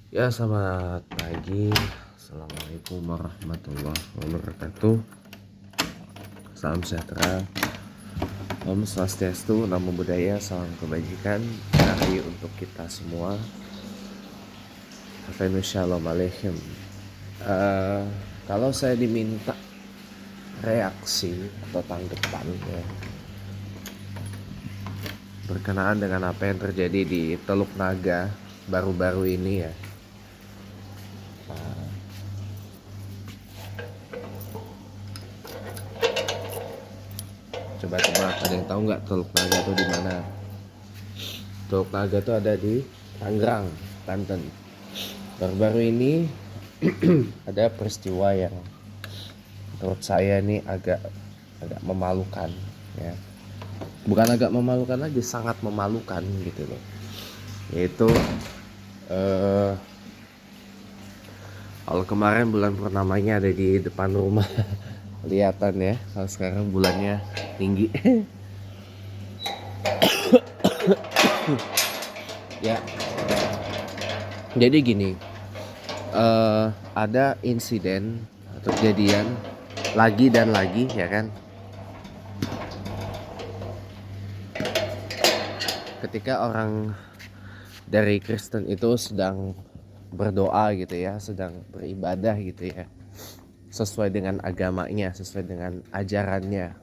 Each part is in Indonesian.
Ya, selamat pagi. Assalamualaikum warahmatullahi wabarakatuh. Salam sejahtera. Om Swastiastu, Namo Buddhaya, salam kebajikan. Mari untuk kita semua. Afenu Shalom Aleichem. Kalau saya diminta reaksi atau tanggapan ya, berkenaan dengan apa yang terjadi di Teluk Naga baru-baru ini ya. Coba ada yang tahu nggak Teluk Naga itu di mana? Teluk Naga itu ada di Tangerang, Banten. Baru-baru ini ada peristiwa yang menurut saya ini agak memalukan ya. Bukan agak memalukan lagi, sangat memalukan gitu loh. Yaitu kalau kemarin bulan purnamanya ada di depan rumah kelihatan ya. Kalau sekarang bulannya tinggi. Ya. Jadi gini, ada insiden atau kejadian lagi dan lagi ya kan, ketika orang dari Kristen itu sedang berdoa gitu ya, sedang beribadah gitu ya, sesuai dengan agamanya, sesuai dengan ajarannya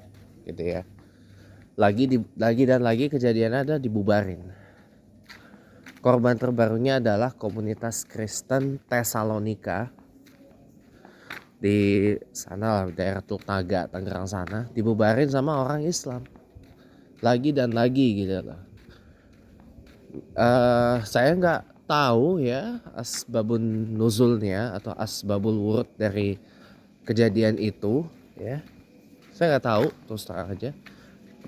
gitu ya. Lagi dan lagi kejadiannya ada dibubarin. Korban terbarunya adalah komunitas Kristen Tesalonika di sana lah, daerah Teluk Naga, Tangerang sana, dibubarin sama orang Islam. Lagi dan lagi gitu lah. Saya nggak tahu ya asbabun nuzulnya atau asbabul wurud dari kejadian itu ya. Saya nggak tahu, terus terang aja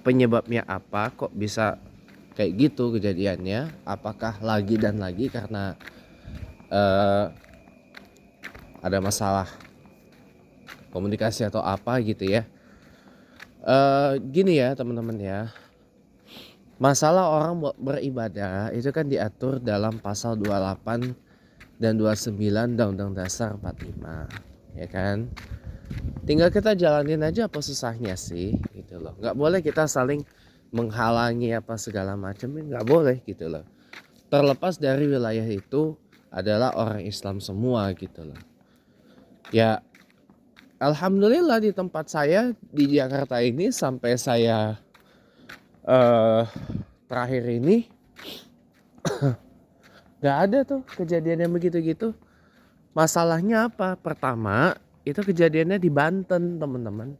penyebabnya apa kok bisa kayak gitu kejadiannya. Apakah lagi dan lagi karena ada masalah komunikasi atau apa gitu ya. Gini ya teman-teman ya, masalah orang beribadah itu kan diatur dalam pasal 28 dan 29 Undang-Undang Dasar 45 ya kan. Tinggal kita jalanin aja apa susahnya sih gitu loh. Nggak boleh kita saling menghalangi apa segala macam, nggak boleh gitu loh. Terlepas dari wilayah itu adalah orang Islam semua gitu loh. Ya alhamdulillah di tempat saya di Jakarta ini sampai saya terakhir ini nggak ada tuh kejadian yang begitu-gitu. Masalahnya apa? Pertama itu kejadiannya di Banten teman-teman.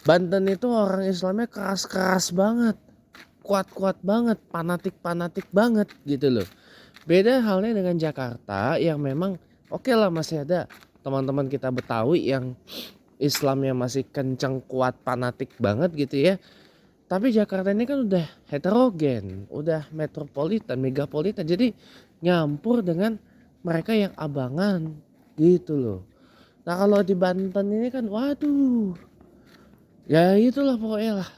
Banten itu orang Islamnya keras-keras banget, kuat-kuat banget, fanatik banget gitu loh. Beda halnya dengan Jakarta yang memang oke lah, masih ada teman-teman kita Betawi yang Islamnya masih kencang, kuat, fanatik banget gitu ya. Tapi Jakarta ini kan udah heterogen, udah metropolitan, megapolitan, jadi nyampur dengan mereka yang abangan gitu loh. Nah kalau di Banten ini kan waduh, ya itulah pokoknya lah.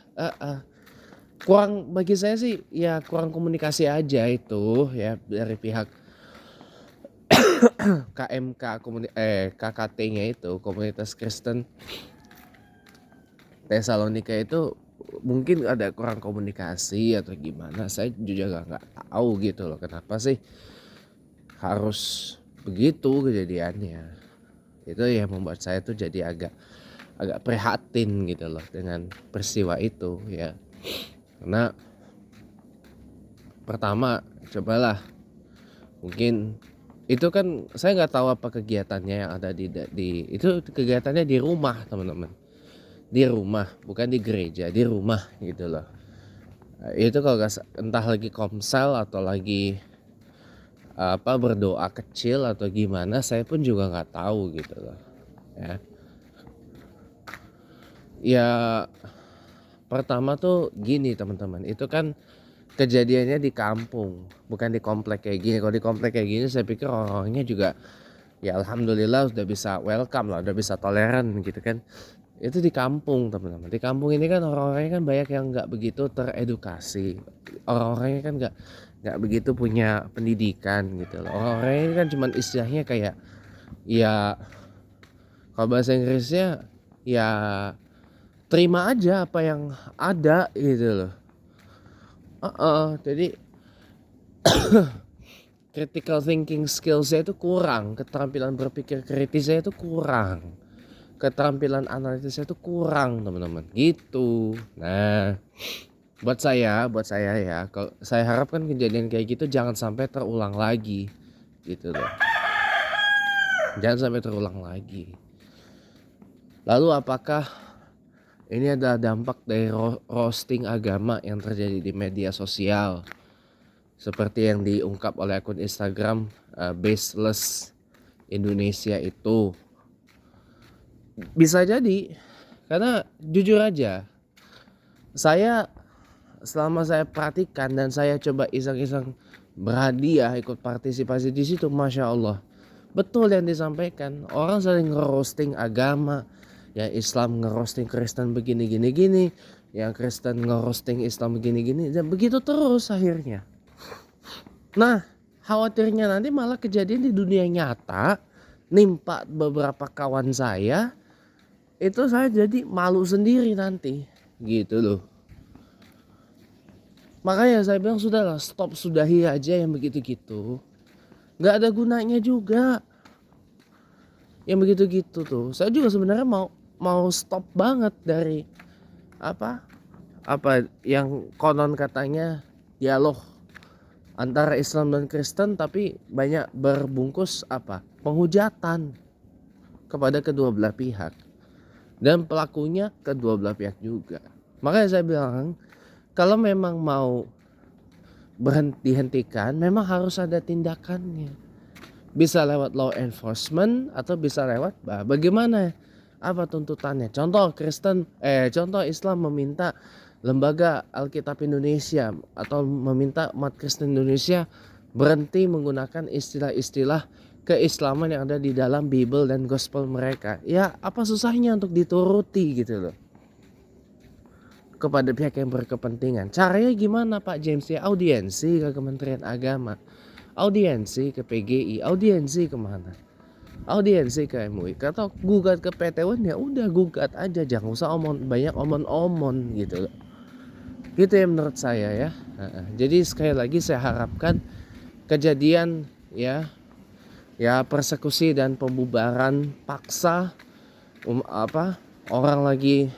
Kurang, bagi saya sih ya kurang komunikasi aja itu ya dari pihak KMK KKT-nya itu, komunitas Kristen Tesalonika itu mungkin ada kurang komunikasi atau gimana. Saya juga nggak tahu gitu loh kenapa sih harus begitu kejadiannya. Itu yang membuat saya tuh jadi agak prihatin gitu loh dengan peristiwa itu ya. Karena pertama cobalah, mungkin itu kan saya nggak tahu apa kegiatannya yang ada di itu, kegiatannya di rumah teman-teman, di rumah bukan di gereja, di rumah gitu loh. Itu kalau entah lagi komsel atau lagi berdoa kecil atau gimana, saya pun juga nggak tahu gitu loh ya. Ya pertama tuh gini teman-teman, itu kan kejadiannya di kampung, bukan di komplek kayak gini. Kalau di komplek kayak gini saya pikir orang-orangnya juga ya alhamdulillah udah bisa welcome lah, udah bisa toleran gitu kan. Itu di kampung teman-teman. Di kampung ini kan orang-orangnya kan banyak yang nggak begitu teredukasi. Orang-orangnya kan nggak begitu punya pendidikan gitu loh. Orang ini kan cuman istilahnya kayak ya, kalau bahasa Inggrisnya ya terima aja apa yang ada gitu loh. Jadi critical thinking skills-nya itu kurang, keterampilan berpikir kritisnya itu kurang, keterampilan analisisnya itu kurang teman-teman gitu. Nah, buat saya ya, kalau saya harapkan kejadian kayak gitu jangan sampai terulang lagi gitu loh, jangan sampai terulang lagi. Lalu apakah ini adalah dampak dari roasting agama yang terjadi di media sosial seperti yang diungkap oleh akun Instagram Baseless Indonesia itu? Bisa jadi, karena jujur aja saya selama saya perhatikan dan saya coba iseng-iseng berhadiah ikut partisipasi di situ, masya Allah betul yang disampaikan. Orang saling ngerosting agama, yang Islam ngerosting Kristen begini gini, yang Kristen ngerosting Islam begini gini, dan begitu terus akhirnya. Nah, khawatirnya nanti malah kejadian di dunia nyata nimpa beberapa kawan saya, itu saya jadi malu sendiri nanti gitu loh. Makanya saya bilang sudahlah, stop, sudahi aja yang begitu-gitu. Gak ada gunanya juga yang begitu-gitu tuh. Saya juga sebenarnya mau stop banget dari apa yang konon katanya dialog antara Islam dan Kristen, tapi banyak berbungkus penghujatan kepada kedua belah pihak dan pelakunya kedua belah pihak juga. Makanya saya bilang, kalau memang mau dihentikan, memang harus ada tindakannya. Bisa lewat law enforcement atau bisa lewat bagaimana, apa tuntutannya. Contoh Islam meminta Lembaga Alkitab Indonesia atau meminta umat Kristen Indonesia berhenti menggunakan istilah-istilah keislaman yang ada di dalam Bible dan Gospel mereka. Ya, apa susahnya untuk dituruti gitu loh kepada pihak yang berkepentingan. Caranya gimana Pak James? Ya audiensi ke Kementerian Agama, audiensi ke PGI, audiensi kemana? Audiensi ke MUI. Atau gugat ke PT UN, ya udah gugat aja, jangan usah banyak omon gitu. Gitu ya menurut saya ya. Jadi sekali lagi saya harapkan kejadian ya persekusi dan pembubaran paksa orang lagi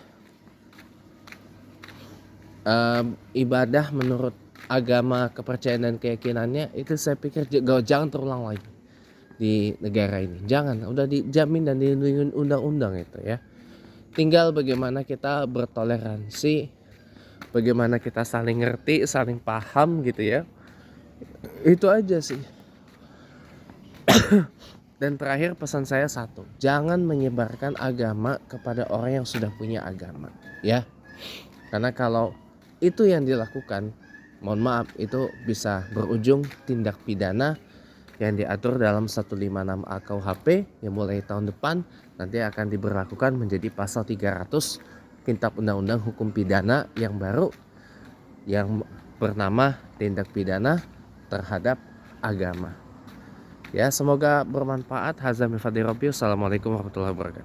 ibadah menurut agama kepercayaan dan keyakinannya, itu saya pikir jangan terulang lagi di negara ini. Jangan, udah dijamin dan dilindungi undang-undang itu ya. Tinggal bagaimana kita bertoleransi, bagaimana kita saling ngerti, saling paham gitu ya. Itu aja sih. Dan terakhir pesan saya satu, jangan menyebarkan agama kepada orang yang sudah punya agama ya. Karena kalau itu yang dilakukan, mohon maaf, itu bisa berujung tindak pidana yang diatur dalam 156A KUHP yang mulai tahun depan nanti akan diberlakukan menjadi pasal 300 Kitab Undang-Undang Hukum Pidana yang baru, yang bernama tindak pidana terhadap agama. Ya, semoga bermanfaat. Hazza min fadli rabbi. Assalamualaikum warahmatullahi wabarakatuh.